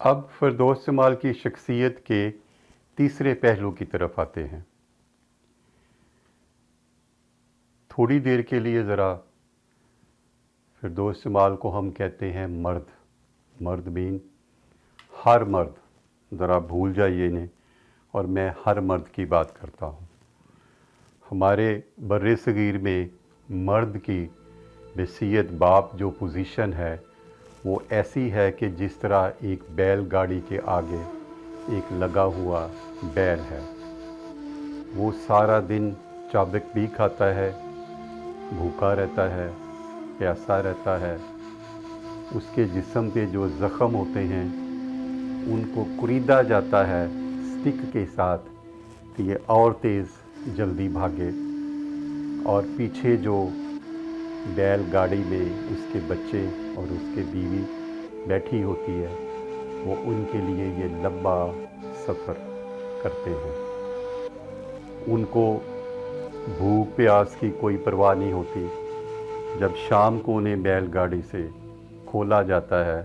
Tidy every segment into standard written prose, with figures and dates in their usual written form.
اب فردوس جمال کی شخصیت کے تیسرے پہلو کی طرف آتے ہیں۔ تھوڑی دیر کے لیے ذرا فردوس جمال کو ہم کہتے ہیں مرد بین ہر مرد، ذرا بھول جائیے انہیں، اور میں ہر مرد کی بات کرتا ہوں۔ ہمارے بر صغیر میں مرد کی بحیثیت باپ جو پوزیشن ہے وہ ایسی ہے کہ جس طرح ایک بیل گاڑی کے آگے ایک لگا ہوا بیل ہے، وہ سارا دن چابک بھی کھاتا ہے، بھوکا رہتا ہے، پیاسا رہتا ہے، اس کے جسم پہ جو زخم ہوتے ہیں ان کو کریدا جاتا ہے سٹک کے ساتھ کہ یہ اور تیز جلدی بھاگے، اور پیچھے جو بیل گاڑی میں اس کے بچے اور اس کے بیوی بیٹھی ہوتی ہے وہ ان کے لیے یہ لمبا سفر کرتے ہیں۔ ان کو بھوک پیاس کی کوئی پرواہ نہیں ہوتی۔ جب شام کو انہیں بیل گاڑی سے کھولا جاتا ہے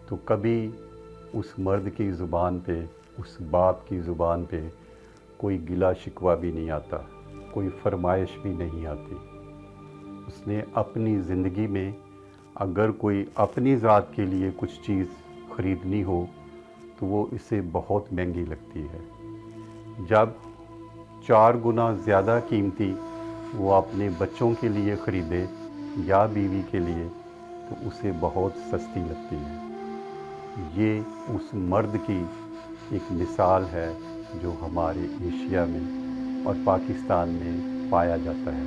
تو کبھی اس مرد کی زبان پہ، اس باپ کی زبان پہ کوئی گلہ شکوہ بھی نہیں آتا، کوئی فرمائش بھی نہیں آتی۔ اس نے اپنی زندگی میں اگر کوئی اپنی ذات کے لیے کچھ چیز خریدنی ہو تو وہ اسے بہت مہنگی لگتی ہے۔ جب 4 گنا زیادہ قیمتی وہ اپنے بچوں کے لیے خریدے یا بیوی کے لیے تو اسے بہت سستی لگتی ہے۔ یہ اس مرد کی ایک مثال ہے جو ہمارے ایشیا میں اور پاکستان میں پایا جاتا ہے۔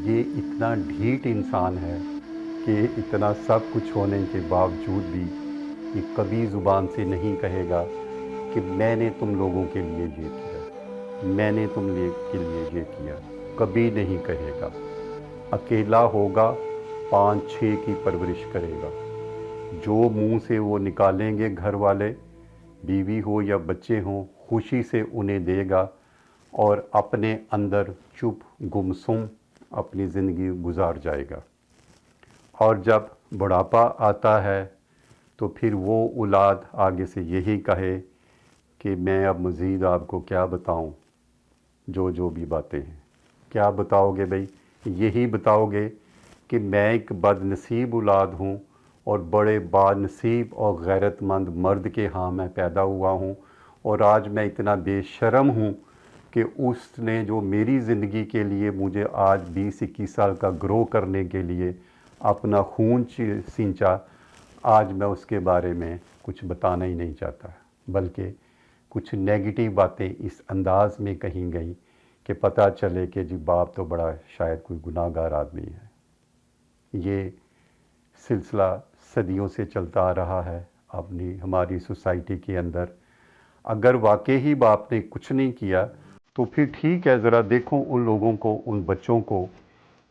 یہ اتنا ڈھیٹ انسان ہے کہ اتنا سب کچھ ہونے کے باوجود بھی یہ کبھی زبان سے نہیں کہے گا کہ میں نے تم لوگوں کے لیے یہ کیا، میں نے تم کے لیے یہ کیا، کبھی نہیں کہے گا۔ اکیلا ہوگا، 5-6 کی پرورش کرے گا۔ جو منہ سے وہ نکالیں گے گھر والے، بیوی ہو یا بچے ہوں، خوشی سے انہیں دے گا اور اپنے اندر چپ گمسم اپنی زندگی گزار جائے گا۔ اور جب بڑھاپا آتا ہے تو پھر وہ اولاد آگے سے یہی کہے کہ میں اب مزید آپ کو کیا بتاؤں، جو بھی باتیں ہیں کیا بتاؤ گے بھائی، یہی بتاؤ گے کہ میں ایک بد نصیب اولاد ہوں اور بڑے بانصیب اور غیرت مند مرد کے ہاں میں پیدا ہوا ہوں، اور آج میں اتنا بے شرم ہوں کہ اس نے جو میری زندگی کے لیے مجھے آج 20-21 سال کا گرو کرنے کے لیے اپنا خون سینچا، آج میں اس کے بارے میں کچھ بتانا ہی نہیں چاہتا، بلکہ کچھ نیگیٹو باتیں اس انداز میں کہیں گئیں کہ پتہ چلے کہ جی باپ تو بڑا شاید کوئی گناہ گار آدمی ہے۔ یہ سلسلہ صدیوں سے چلتا آ رہا ہے ہماری سوسائٹی کے اندر۔ اگر واقعی باپ نے کچھ نہیں کیا تو پھر ٹھیک ہے، ذرا دیکھو ان لوگوں کو، ان بچوں کو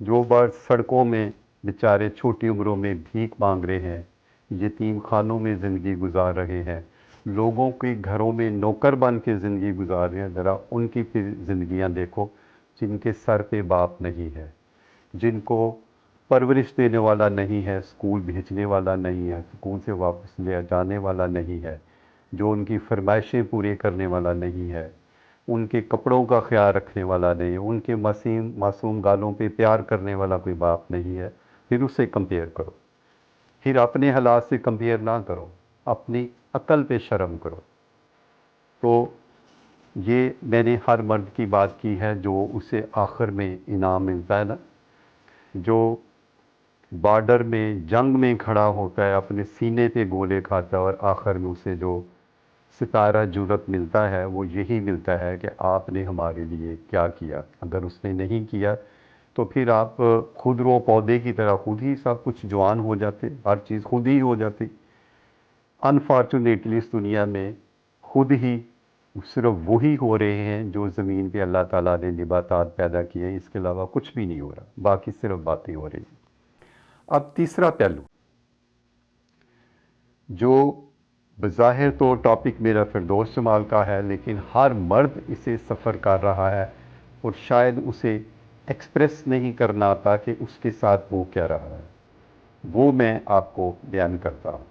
جو بار سڑکوں میں بیچارے چھوٹی عمروں میں بھیک مانگ رہے ہیں، یتیم خانوں میں زندگی گزار رہے ہیں، لوگوں کے گھروں میں نوکر بن کے زندگی گزار رہے ہیں، ذرا ان کی پھر زندگیاں دیکھو جن کے سر پہ باپ نہیں ہے، جن کو پرورش دینے والا نہیں ہے، اسکول بھیجنے والا نہیں ہے، اسکول سے واپس لے جانے والا نہیں ہے، جو ان کی فرمائشیں پورے کرنے والا نہیں ہے، ان کے کپڑوں کا خیال رکھنے والا نہیں ہے، ان کے معصوم گالوں پہ پیار کرنے والا کوئی باپ نہیں ہے، پھر اسے کمپیئر کرو۔ پھر اپنے حالات سے کمپیئر نہ کرو، اپنی عقل پہ شرم کرو۔ تو یہ میں نے ہر مرد کی بات کی ہے جو اسے آخر میں انعام ملتا ہے نا، جو بارڈر میں جنگ میں کھڑا ہوتا ہے، اپنے سینے پہ گولے کھاتا ہے، اور آخر میں اسے جو ستارہ جرت ملتا ہے وہ یہی ملتا ہے کہ آپ نے ہمارے لیے کیا کیا۔ اگر اس نے نہیں کیا تو پھر آپ خود رو پودے کی طرح خود ہی سب کچھ جوان ہو جاتے، ہر چیز خود ہی ہو جاتی۔ انفارچونیٹلی اس دنیا میں خود ہی صرف وہی ہو رہے ہیں جو زمین پہ اللہ تعالیٰ نے نباتات پیدا کیے ہیں، اس کے علاوہ کچھ بھی نہیں ہو رہا، باقی صرف باتیں ہو رہی ہیں۔ اب تیسرا پہلو جو بظاہر تو ٹاپک میرا فردوس جمال کا ہے، لیکن ہر مرد اسے سفر کر رہا ہے اور شاید اسے ایکسپریس نہیں کرنا آتا کہ اس کے ساتھ وہ کیا رہا ہے، وہ میں آپ کو بیان کرتا ہوں۔